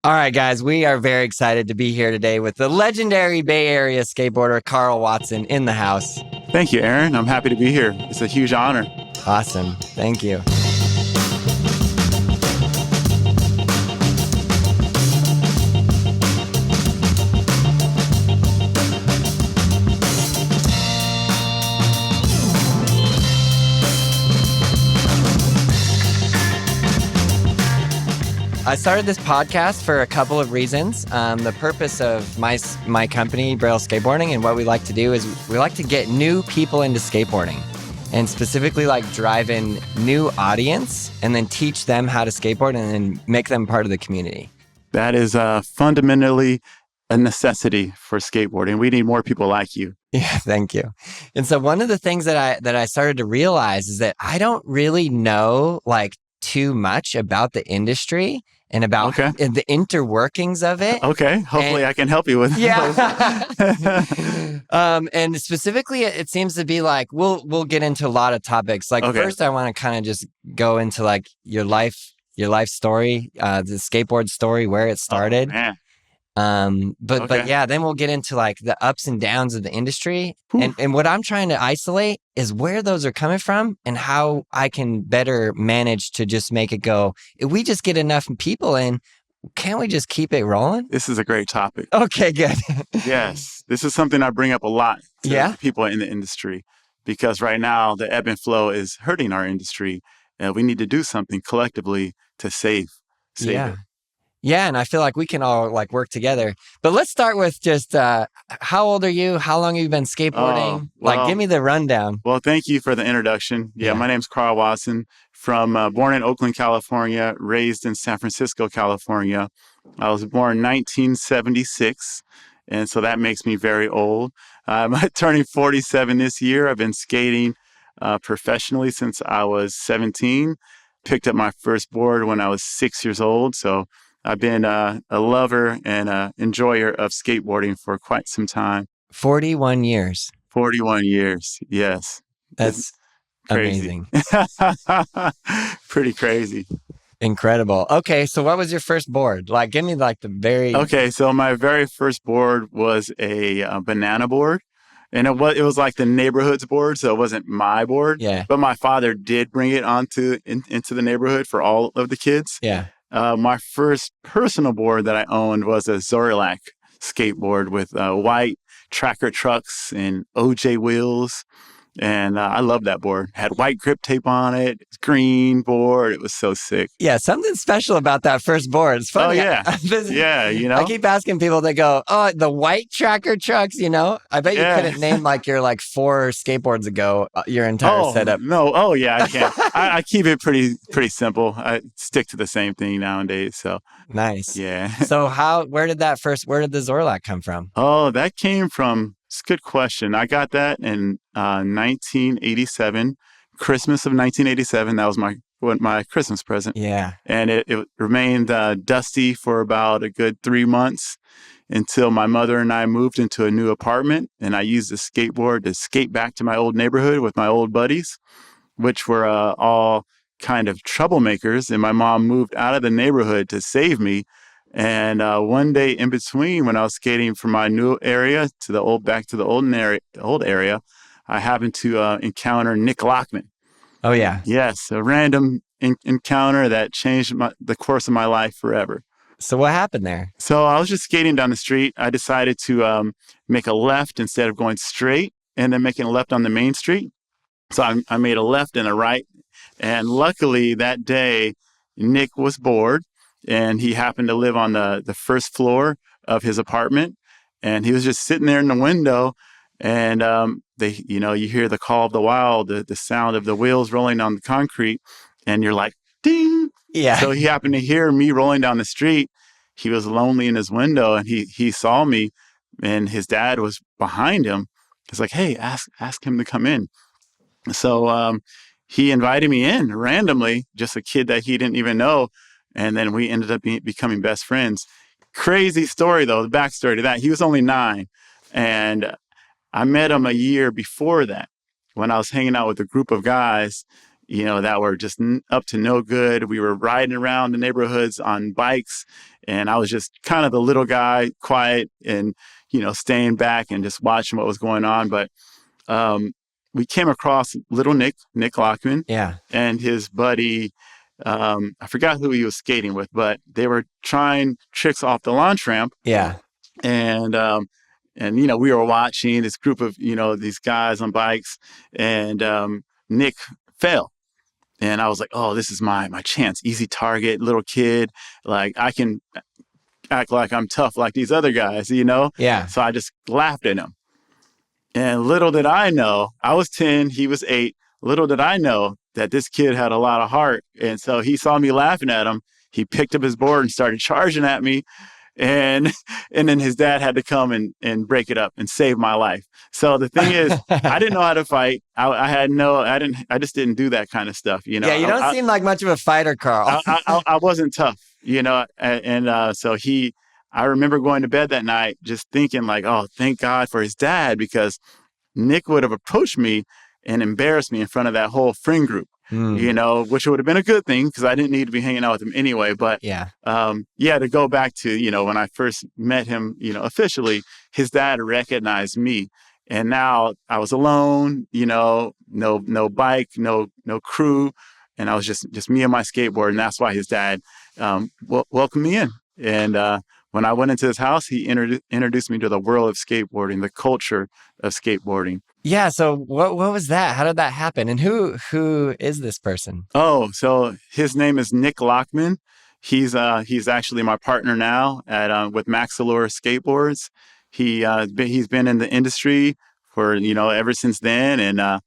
All right, guys, we are very excited to be here today with the legendary Bay Area skateboarder Karl Watson in the house. Thank you, Aaron. I'm happy to be here. It's a huge honor. Awesome. Thank you. I started this podcast for a couple of reasons. The purpose of my company, Braille Skateboarding, and what we like to do is we like to get new people into skateboarding, and specifically like drive in new audience and then teach them how to skateboard and then make them part of the community. That is fundamentally a necessity for skateboarding. We need more people like you. Yeah, thank you. And so one of the things that I started to realize is that I don't really know like too much about the industry and about the interworkings of it. Okay. Hopefully I can help you with and specifically, it seems to be like, we'll get into a lot of topics. Like first, I want to kind of just go into like your life story, the skateboard story, where it started. But yeah, then we'll get into like the ups and downs of the industry. And what I'm trying to isolate is where those are coming from and how I can better manage to just make it go. If we just get enough people in, can't we just keep it rolling? This is a great topic. Okay, good. Yes. This is something I bring up a lot to people in the industry, because right now the ebb and flow is hurting our industry. And we need to do something collectively to save it. Yeah, and I feel like we can all like work together. But let's start with just how old are you? How long have you been skateboarding? Give me the rundown. Well, thank you for the introduction. Yeah, my name's Karl Watson, from born in Oakland, California, raised in San Francisco, California. I was born in 1976, and so that makes me very old. I'm turning 47 this year. I've been skating professionally since I was 17. Picked up my first board when I was 6 years old, so I've been a lover and an enjoyer of skateboarding for quite some time. 41 years. 41 years, yes. That's amazing. Pretty crazy. Incredible. Okay, so what was your first board? Like, give me like the very... Okay, so my very first board was a banana board. And it was like the neighborhood's board, so it wasn't my board. Yeah. But my father did bring it into the neighborhood for all of the kids. Yeah. My first personal board that I owned was a Zorlac skateboard with white tracker trucks and OJ wheels. And I love that board. Had white grip tape on it, green board. It was so sick. Yeah, something special about that first board. It's funny. Oh, yeah. Yeah, you know. I keep asking people, they go, oh, the white tracker trucks, you know? I bet you couldn't name like your like 4 skateboards ago, your entire setup. No. Oh, yeah, I can't. I keep it pretty simple. I stick to the same thing nowadays. So nice. Yeah. So where did the Zorlac come from? Oh, that came from... It's a good question. I got that in 1987, Christmas of 1987. That was my Christmas present. Yeah. And it remained dusty for about a good 3 months until my mother and I moved into a new apartment. And I used the skateboard to skate back to my old neighborhood with my old buddies, which were all kind of troublemakers. And my mom moved out of the neighborhood to save me. And one day in between, when I was skating from my new area to the old area, I happened to encounter Nick Lockman. Oh yeah, yes, a random encounter that changed the course of my life forever. So what happened there? So I was just skating down the street. I decided to make a left instead of going straight, and then making a left on the main street. So I made a left and a right, and luckily that day Nick was bored. And he happened to live on the first floor of his apartment, and he was just sitting there in the window. And you hear the call of the wild, the sound of the wheels rolling on the concrete, and you're like, ding. Yeah. So he happened to hear me rolling down the street. He was lonely in his window, and he saw me, and his dad was behind him. He's like, hey, ask him to come in. So he invited me in randomly, just a kid that he didn't even know. And then we ended up becoming best friends. Crazy story, though, the backstory to that. He was only 9. And I met him a year before that when I was hanging out with a group of guys that were just up to no good. We were riding around the neighborhoods on bikes, and I was just kind of the little guy, quiet and, staying back and just watching what was going on. But we came across little Nick Lockman, and his buddy, I forgot who he was skating with, but they were trying tricks off the launch ramp. Yeah. And we were watching this group of, these guys on bikes, and Nick fell. And I was like, oh, this is my chance. Easy target, little kid. Like, I can act like I'm tough like these other guys, Yeah. So I just laughed at him. And little did I know, I was 10, he was 8. Little did I know that this kid had a lot of heart. And so he saw me laughing at him. He picked up his board and started charging at me. And then his dad had to come and break it up and save my life. So the thing is, I didn't know how to fight. I just didn't do that kind of stuff. Yeah, you don't seem like much of a fighter, Karl. I wasn't tough, so I remember going to bed that night just thinking like, oh, thank God for his dad, because Nick would have approached me and embarrassed me in front of that whole friend group. Which would have been a good thing because I didn't need to be hanging out with him anyway. But to go back to, when I first met him, officially, his dad recognized me. And now I was alone, no bike, no crew. And I was just me and my skateboard. And that's why his dad welcomed me in. And when I went into his house, he introduced me to the world of skateboarding, the culture of skateboarding. Yeah. So what was that? How did that happen? And who is this person? Oh, so his name is Nick Lockman. He's actually my partner now with Maxillor Skateboards. He's been in the industry for ever since then, and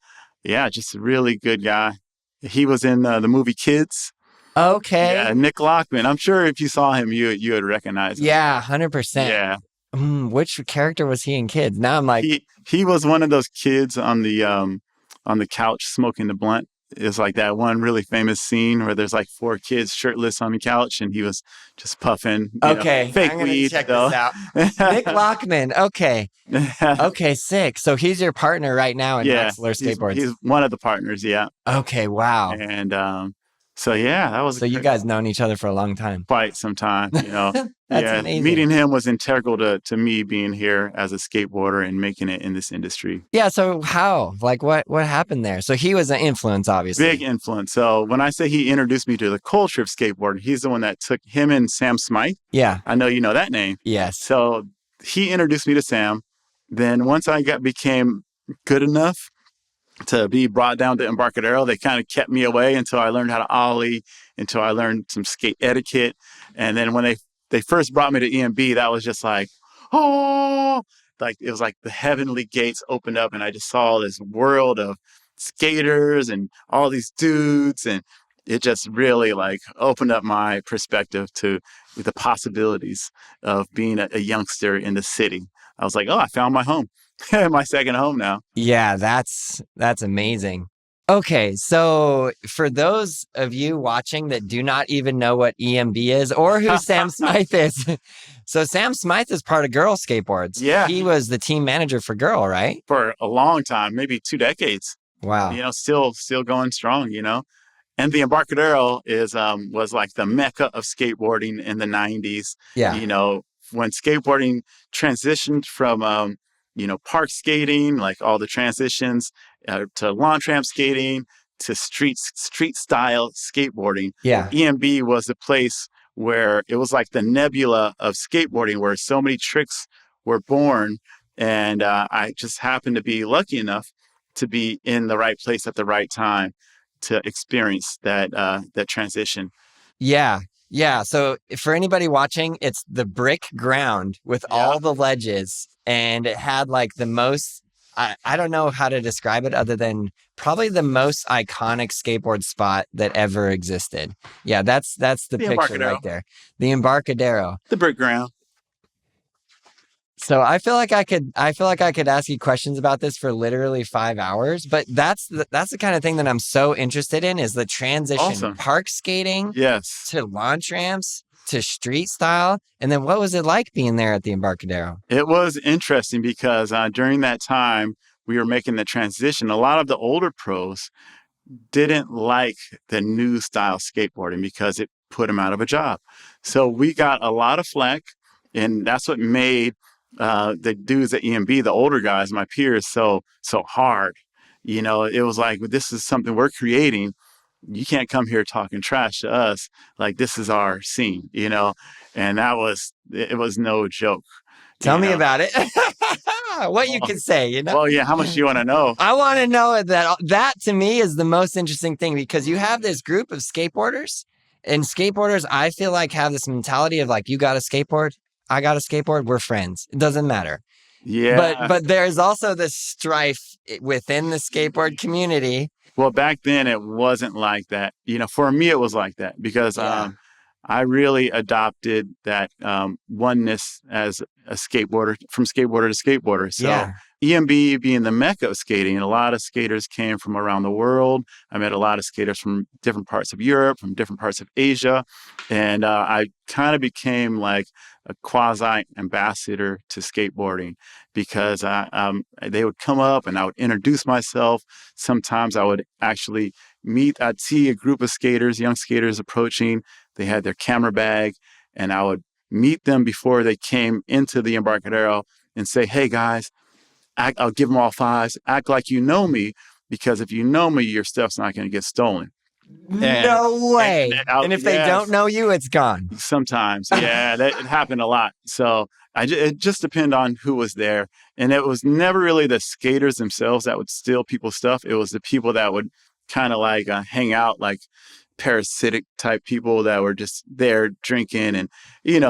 just a really good guy. He was in the movie Kids. Okay. Yeah, Nick Lockman. I'm sure if you saw him, you would recognize him. Yeah, 100%. Yeah. Which character was he in Kids? Now I'm like, he was one of those kids on the couch smoking the blunt. It's like that one really famous scene where there's like 4 kids shirtless on the couch, and he was just puffing. Fake weed. Check this out. Nick Lockman. Okay. Okay, sick. So he's your partner right now in Maxillor Skateboards. He's one of the partners. Yeah. Okay. Wow. And that was. So you guys known each other for a long time. Quite some time, That's amazing. Meeting him was integral to me being here as a skateboarder and making it in this industry. Yeah. So how? Like what happened there? So he was an influence, obviously. Big influence. So when I say he introduced me to the culture of skateboarding, he's the one that took him and Sam Smythe. Yeah. I know you know that name. Yes. So he introduced me to Sam. Then once I became good enough to be brought down to Embarcadero, they kind of kept me away until I learned how to ollie, until I learned some skate etiquette. And then when they first brought me to EMB, that was just like, oh, like it was like the heavenly gates opened up, and I just saw this world of skaters and all these dudes, and it just really like opened up my perspective to the possibilities of being a youngster in the city. I was like, oh, I found my home. My second home now. Yeah, that's amazing. Okay, so for those of you watching that do not even know what EMB is or who Sam Smythe is, so Sam Smythe is part of Girl Skateboards. Yeah. He was the team manager for Girl, right? For a long time, maybe 2 decades. Wow. Still going strong, And the Embarcadero was like the mecca of skateboarding in the 90s. Yeah. When skateboarding transitioned from park skating, like all the transitions, to launch ramp skating, to street style skateboarding. Yeah. EMB was the place where it was like the nebula of skateboarding, where so many tricks were born. And I just happened to be lucky enough to be in the right place at the right time to experience that transition. Yeah. Yeah. So for anybody watching, it's the brick ground with all the ledges, and it had like the most, I don't know how to describe it other than probably the most iconic skateboard spot that ever existed. Yeah, that's the picture right there. The Embarcadero. The brick ground. So I feel like I could ask you questions about this for literally 5 hours, but that's the kind of thing that I'm so interested in, is the transition. Awesome. Park skating, yes, to launch ramps, to street style. And then what was it like being there at the Embarcadero? It was interesting because during that time we were making the transition. A lot of the older pros, didn't like the new style skateboarding because it put him out of a job. So we got a lot of flack, and that's what made the dudes at EMB, the older guys, my peers, so hard. It was like, this is something we're creating. You can't come here talking trash to us. Like, this is our scene, and it was no joke. Tell me about it. What you can say, Well, yeah. How much do you want to know? I want to know that to me is the most interesting thing, because you have this group of skateboarders, and skateboarders, I feel like, have this mentality of like, you got a skateboard, I got a skateboard, we're friends. It doesn't matter. Yeah. But there's also this strife within the skateboard community. Well, back then it wasn't like that. For me, it was like that because I really adopted that oneness as a skateboarder, from skateboarder to skateboarder. So EMB being the mecca of skating, a lot of skaters came from around the world. I met a lot of skaters from different parts of Europe, from different parts of Asia. And I kind of became like a quasi ambassador to skateboarding because they would come up and I would introduce myself. Sometimes I would actually I'd see a group of skaters, young skaters approaching. They had their camera bag, and I would meet them before they came into the Embarcadero and say, hey guys, I'll give them all fives. Act like you know me, because if you know me, your stuff's not going to get stolen. No way. And if they don't know you, it's gone. Sometimes. Yeah, it happened a lot. So it just depended on who was there. And it was never really the skaters themselves that would steal people's stuff. It was the people that would kind of like hang out, like parasitic type people that were just there drinking and,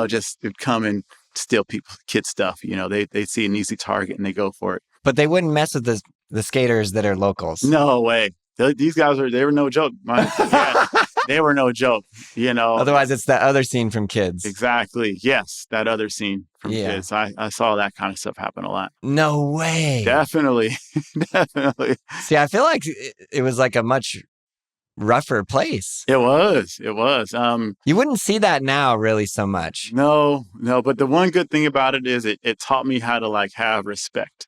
just would come and steal kids' stuff. They see an easy target and they go for it. But they wouldn't mess with the skaters that are locals. No way. These guys they were no joke. They were no joke, Otherwise, it's that other scene from Kids. Exactly. Yes, that other scene from Kids. I saw that kind of stuff happen a lot. No way. Definitely. Definitely. See, I feel like it was like a much rougher place. It was. You wouldn't see that now really so much. No. But the one good thing about it is it taught me how to like have respect.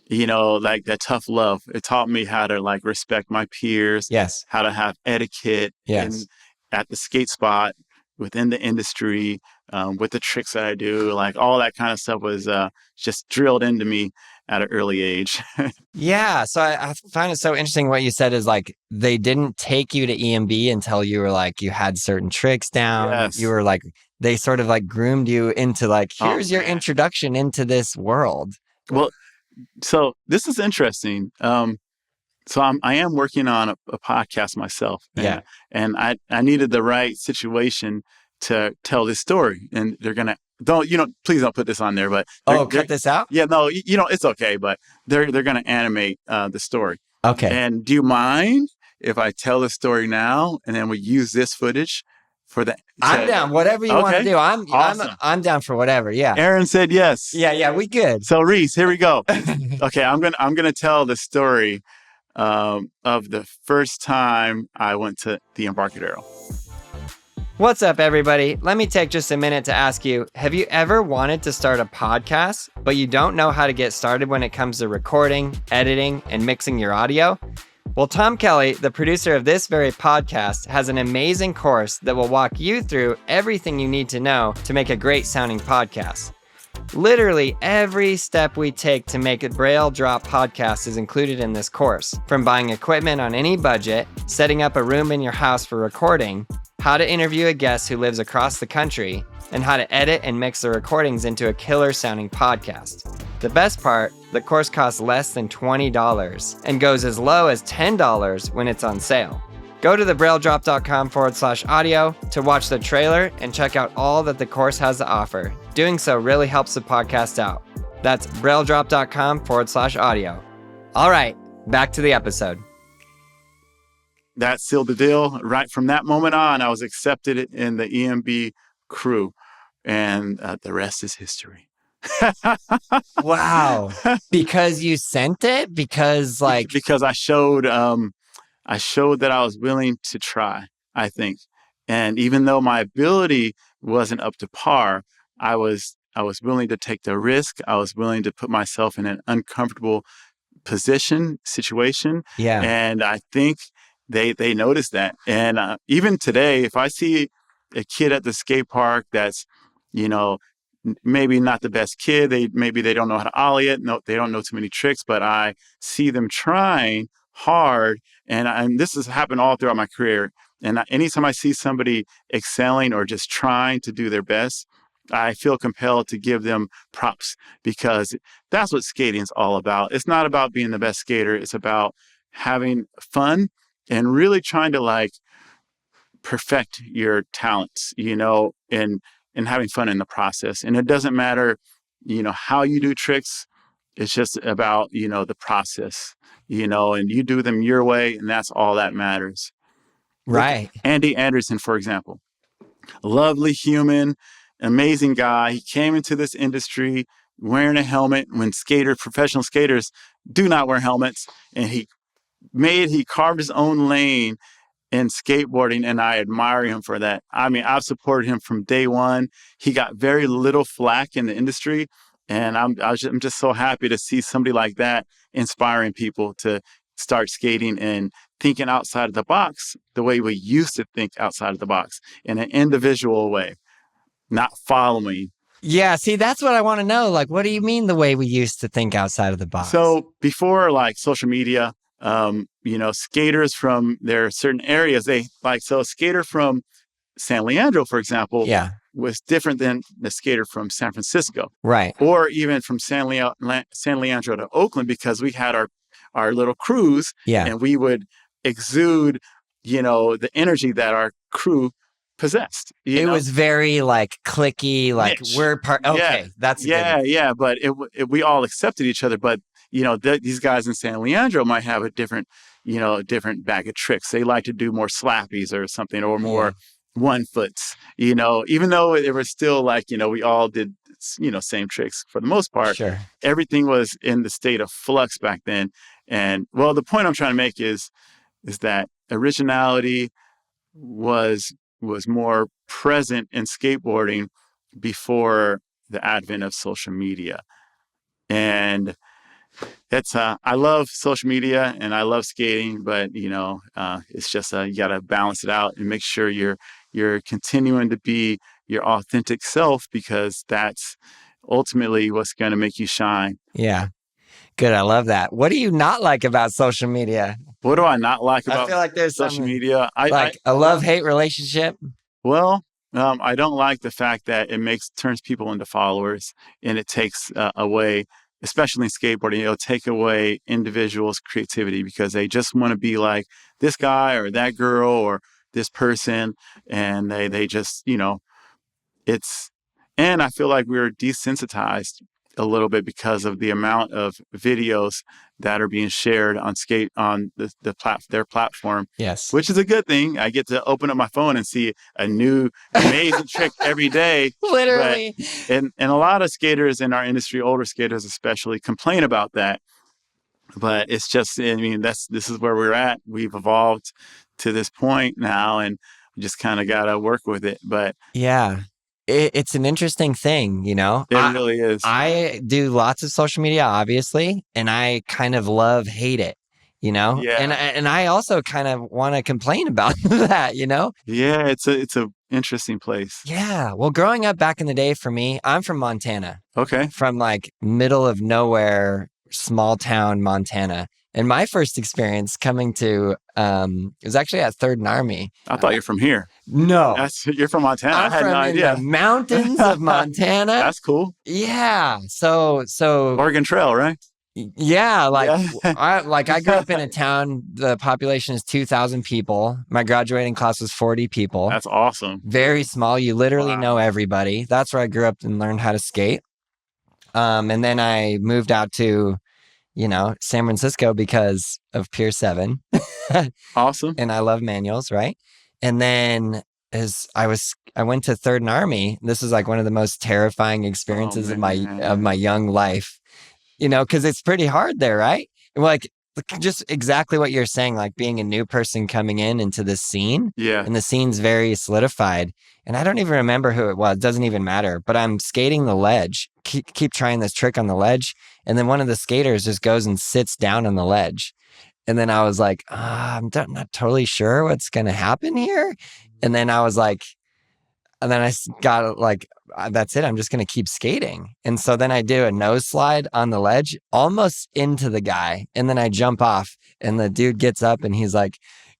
Like that tough love. It taught me how to like respect my peers. Yes. How to have etiquette. Yes. At the skate spot, within the industry, with the tricks that I do, like all that kind of stuff was just drilled into me at an early age. Yeah. So I find it so interesting what you said is like, they didn't take you to EMB until you were like, you had certain tricks down. Yes. You were like, they sort of like groomed you into like, here's your introduction into this world. Well, so this is interesting. So I am working on a podcast myself. And I needed the right situation to tell this story. And they're going to, please don't put this on there, but. Cut this out? Yeah, no, it's okay, but they're going to animate the story. Okay. And do you mind if I tell the story now and then we use this footage for the. I'm down. Whatever you want to do. Awesome. I'm down for whatever. Yeah. Aaron said yes. Yeah, we good. So Reese, here we go. Okay, I'm gonna tell the story of the first time I went to the Embarcadero. What's up, everybody? Let me take just a minute to ask you, have you ever wanted to start a podcast, but you don't know how to get started when it comes to recording, editing, and mixing your audio? Well, Tom Kelly, the producer of this very podcast, has an amazing course that will walk you through everything you need to know to make a great sounding podcast. Literally every step we take to make a Braille Drop podcast is included in this course. From buying equipment on any budget, setting up a room in your house for recording, how to interview a guest who lives across the country, and how to edit and mix the recordings into a killer sounding podcast. The best part, the course costs less than $20 and goes as low as $10 when it's on sale. Go to thebrailledrop.com/audio to watch the trailer and check out all that the course has to offer. Doing so really helps the podcast out. That's brailledrop.com/audio. All right, back to the episode. That sealed the deal. Right from that moment on, I was accepted in the EMB crew, and the rest is history. Wow. Because you sent it? Because I showed that I was willing to try, I think. And even though my ability wasn't up to par, I was willing to take the risk. I was willing to put myself in an uncomfortable situation. Yeah. And I think they notice that. And even today, if I see a kid at the skate park that's, you know, maybe not the best kid, maybe they don't know how to ollie it, no, they don't know too many tricks, but I see them trying hard, and this has happened all throughout my career. And anytime I see somebody excelling or just trying to do their best, I feel compelled to give them props, because that's what skating is all about. It's not about being the best skater. It's about having fun and really trying to like perfect your talents, and having fun in the process. And it doesn't matter, how you do tricks. It's just about, the process, and you do them your way, and that's all that matters. Right. Look at Andy Anderson, for example, lovely human, amazing guy. He came into this industry wearing a helmet when professional skaters do not wear helmets. And he carved his own lane in skateboarding, and I admire him for that. I mean, I've supported him from day one. He got very little flack in the industry, and I'm just so happy to see somebody like that inspiring people to start skating and thinking outside of the box the way we used to think outside of the box, in an individual way, not following. Yeah, see, that's what I want to know. Like, what do you mean the way we used to think outside of the box? So before like social media, skaters from their certain areas, a skater from San Leandro, for example, was different than the skater from San Francisco. Right. Or even from San Leandro to Oakland, because we had our little crews, and we would exude, the energy that our crew possessed. It was very like cliquey, like niche. We're part. Okay, that's yeah. But we all accepted each other. But these guys in San Leandro might have a different bag of tricks. They like to do more slappies or something, or more 1-foots. Even though it was still like we all did same tricks for the most part. Sure. Everything was in the state of flux back then. And well, the point I'm trying to make is that originality was more present in skateboarding before the advent of social media. And that's I love social media and I love skating, but it's just you got to balance it out and make sure you're continuing to be your authentic self, because that's ultimately what's going to make you shine. Yeah. Good. I love that. What do you not like about social media? What do I not like about I feel like there's social media? A love-hate relationship? Well, I don't like the fact that it turns people into followers, and it takes away, especially in skateboarding, it'll take away individuals' creativity, because they just want to be like this guy or that girl or this person, and they just, and I feel like we're desensitized a little bit because of the amount of videos that are being shared on their platform. Yes. Which is a good thing. I get to open up my phone and see a new amazing trick every day. Literally. And a lot of skaters in our industry, older skaters especially, complain about that. But it's just, this is where we're at. We've evolved to this point now, and we just kind of got to work with it. But yeah. It's an interesting thing, It really is. I do lots of social media, obviously, and I kind of hate it, Yeah. And I also kind of want to complain about that, Yeah, it's a interesting place. Yeah. Well, growing up back in the day for me, I'm from Montana. Okay. From like middle of nowhere, small town Montana. And my first experience coming to, it was actually at 3rd and Army. I thought you're from here. No. You're from Montana. I had no idea. The mountains of Montana. That's cool. Yeah. So Oregon Trail, right? Yeah. I grew up in a town, the population is 2,000 people. My graduating class was 40 people. That's awesome. Very small. You literally know everybody. That's where I grew up and learned how to skate. And then I moved out to San Francisco because of Pier 7. Awesome. And I love manuals, right? And then I went to 3rd and Army. This is like one of the most terrifying experiences of my young life, because it's pretty hard there, right? Like just exactly what you're saying, like being a new person coming into this scene. Yeah. And the scene's very solidified. And I don't even remember who it was. It doesn't even matter. But I'm skating the ledge, keep trying this trick on the ledge. And then one of the skaters just goes and sits down on the ledge. And then I was like, I'm not totally sure what's going to happen here. And then I was like, and then I got like, that's it. I'm just going to keep skating. And so then I do a nose slide on the ledge, almost into the guy. And then I jump off and the dude gets up and he's like,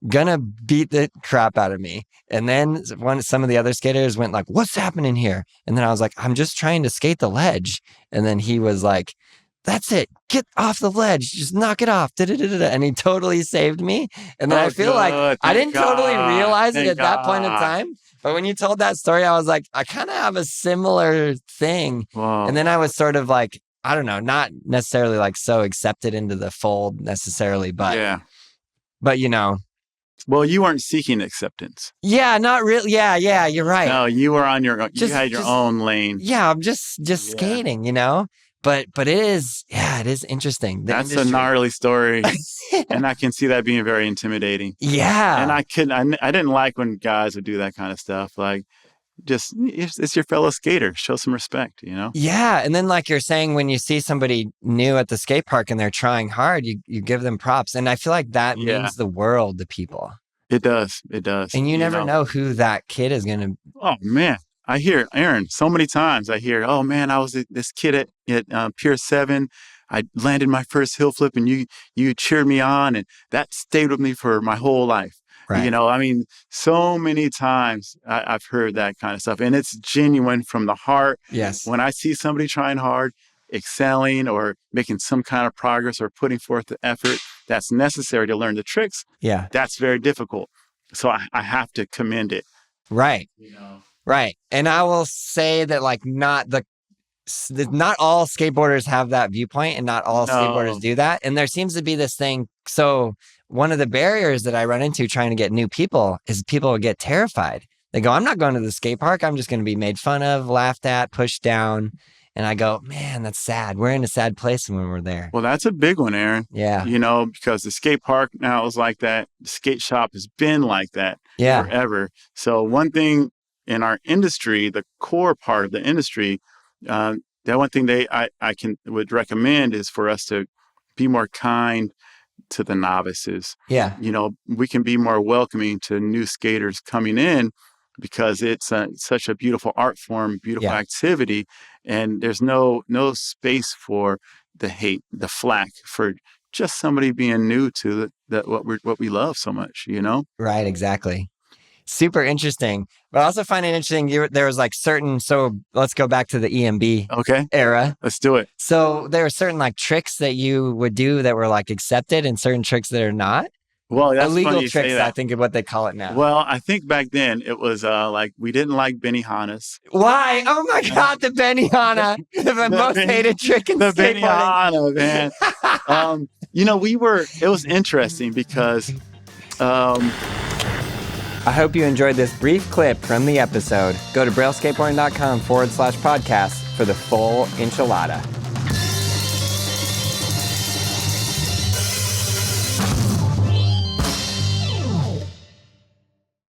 gonna beat the crap out of me. And then some of the other skaters went like, what's happening here? And then I was like, I'm just trying to skate the ledge. And then he was like, that's it. Get off the ledge. Just knock it off. And he totally saved me. And then I feel like I didn't totally realize it at that point in time. But when you told that story, I was like, I kind of have a similar thing. Wow. And then I was sort of like, I don't know, not necessarily like so accepted into the fold necessarily, but you know. Well, you weren't seeking acceptance. Yeah, not really. Yeah, you're right. No, you were on your own. You had your own lane. Yeah, I'm just skating, you know? But it is interesting. That's a gnarly story. And I can see that being very intimidating. Yeah. And I didn't like when guys would do that kind of stuff. Like, just, it's your fellow skater. Show some respect, you know? Yeah. And then like you're saying, when you see somebody new at the skate park and they're trying hard, you give them props. And I feel like that means the world to people. It does. And you never know who that kid is going to. Oh, man. I hear, Aaron, so many times I hear, oh, man, I was this kid at Pier 7. I landed my first hill flip and you cheered me on. And that stayed with me for my whole life. Right. You know, I mean, so many times I've heard that kind of stuff. And it's genuine from the heart. Yes. When I see somebody trying hard, excelling or making some kind of progress or putting forth the effort that's necessary to learn the tricks, that's very difficult. So I have to commend it. Right. You know? Right. And I will say that like not all skateboarders have that viewpoint and not all skateboarders do that. And there seems to be this thing. So one of the barriers that I run into trying to get new people is people get terrified. They go, I'm not going to the skate park. I'm just going to be made fun of, laughed at, pushed down. And I go, man, that's sad. We're in a sad place when we're there. Well, that's a big one, Aaron. Yeah. You know, because the skate park now is like that. The skate shop has been like that forever. So one thing in our industry, the core part of the industry, that one thing I would recommend is for us to be more kind to the novices. Yeah. You know, we can be more welcoming to new skaters coming in because it's such a beautiful art form, beautiful activity. And there's no space for the hate, the flack, for just somebody being new to what we love so much, you know? Right, exactly. Super interesting. But I also find it interesting, there was like so let's go back to the EMB era. Let's do it. So there are certain like tricks that you would do that were like accepted and certain tricks that are not. Well, that's illegal funny you tricks, say that. I think of what they call it now. Well, I think back then it was like we didn't like Benihanas. Why? Oh my God, the Benihana, the most hated trick in skateboarding. The Benihana, man. You know, it was interesting because I hope you enjoyed this brief clip from the episode. Go to brailleskateboarding.com/podcast for the full enchilada.